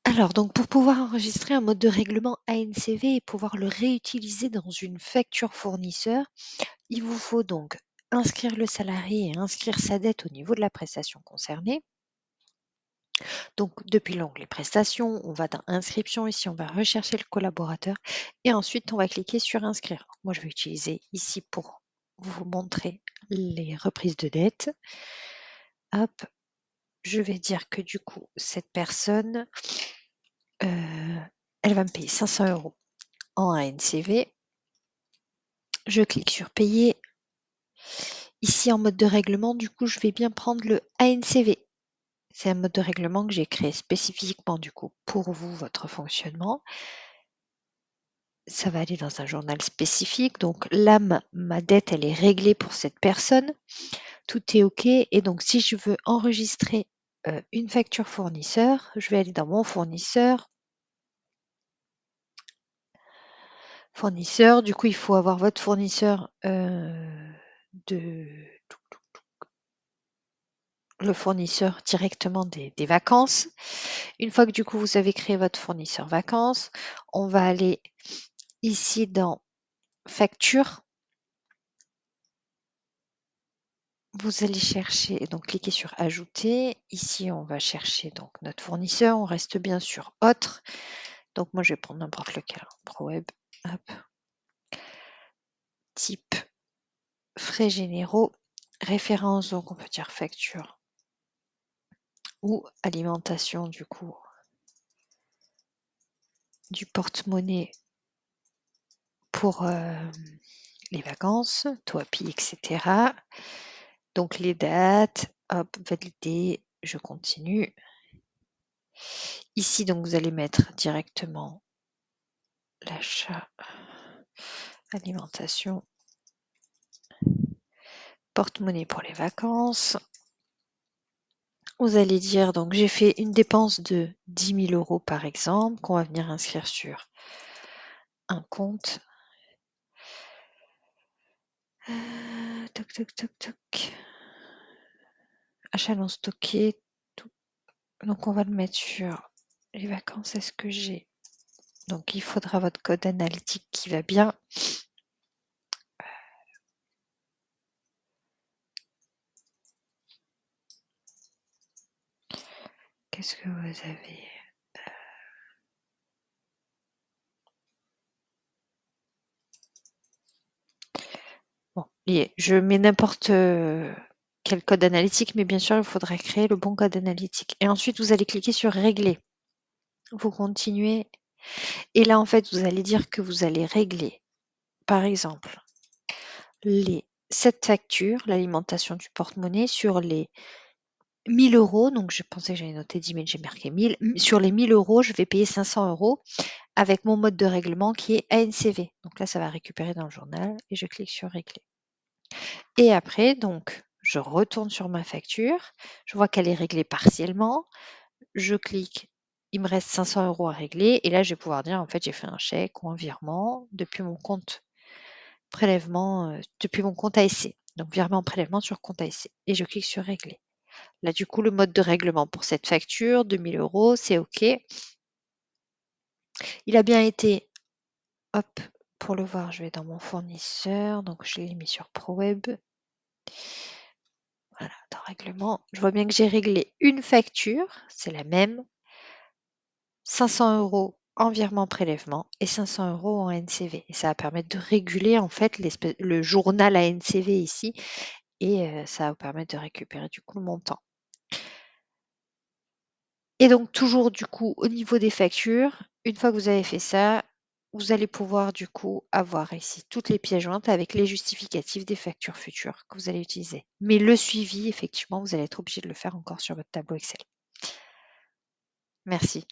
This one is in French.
Alors, donc pour pouvoir enregistrer un mode de règlement ANCV et pouvoir le réutiliser dans une facture fournisseur, il vous faut donc inscrire le salarié et inscrire sa dette au niveau de la prestation concernée. Donc, depuis l'onglet prestations, on va dans inscription. Ici, on va rechercher le collaborateur et ensuite, on va cliquer sur inscrire. Moi, je vais utiliser ici pour vous montrer les reprises de dette. Hop, je vais dire que du coup, cette personne, elle va me payer 500 € en ANCV. Je clique sur payer. Ici, en mode de règlement, du coup, je vais bien prendre le ANCV. C'est un mode de règlement que j'ai créé spécifiquement du coup pour vous, votre fonctionnement. Ça va aller dans un journal spécifique. Donc là, ma dette, elle est réglée pour cette personne. Tout est OK. Et donc, si je veux enregistrer une facture fournisseur, je vais aller dans mon fournisseur. Fournisseur, du coup, il faut avoir votre fournisseur le fournisseur directement des vacances. Une fois que du coup vous avez créé votre fournisseur vacances, on va aller ici dans facture. Vous allez chercher, donc cliquez sur ajouter. Ici, on va chercher donc notre fournisseur. On reste bien sur autre. Donc moi, je vais prendre n'importe lequel. ProWeb. Hop. Type frais généraux. Référence, donc on peut dire facture ou alimentation du coup du porte-monnaie pour les vacances, Toapi, etc. Donc les dates, hop, valider, je continue. Ici, donc vous allez mettre directement l'achat, alimentation, porte-monnaie pour les vacances. Vous allez dire, donc j'ai fait une dépense de 10 000 € par exemple, qu'on va venir inscrire sur un compte. Toc, toc, toc, toc. Achat non stocké. Tout. Donc on va le mettre sur les vacances. Est-ce que j'ai... Donc il faudra votre code analytique qui va bien. Qu'est-ce que vous avez? Bon, je mets n'importe quel code analytique, mais bien sûr, il faudra créer le bon code analytique. Et ensuite, vous allez cliquer sur régler. Vous continuez. Et là, en fait, vous allez dire que vous allez régler, par exemple, cette facture, l'alimentation du porte-monnaie, sur les 1 000 €. Donc, je pensais que j'avais noté 10 000, j'ai marqué 1000. Sur les 1 000 €, je vais payer 500 € avec mon mode de règlement qui est ANCV. Donc là, ça va récupérer dans le journal et je clique sur régler. Et après, donc, je retourne sur ma facture. Je vois qu'elle est réglée partiellement. Je clique. Il me reste 500 € à régler. Et là, je vais pouvoir dire, en fait, j'ai fait un chèque ou un virement depuis mon compte prélèvement, depuis mon compte ASC. Donc, virement prélèvement sur compte ASC. Et je clique sur régler. Là, du coup, le mode de règlement pour cette facture, 2 000 €, c'est OK. Il a bien été, hop, pour le voir, je vais dans mon fournisseur. Donc, je l'ai mis sur ProWeb. Voilà, dans règlement, je vois bien que j'ai réglé une facture, c'est la même, 500 € en virement prélèvement et 500 € en ANCV. Et ça va permettre de réguler en fait le journal ANCV ici et ça va vous permettre de récupérer du coup le montant. Et donc toujours du coup au niveau des factures, une fois que vous avez fait ça, vous allez pouvoir du coup avoir ici toutes les pièces jointes avec les justificatifs des factures futures que vous allez utiliser. Mais le suivi, effectivement, vous allez être obligé de le faire encore sur votre tableau Excel. Merci.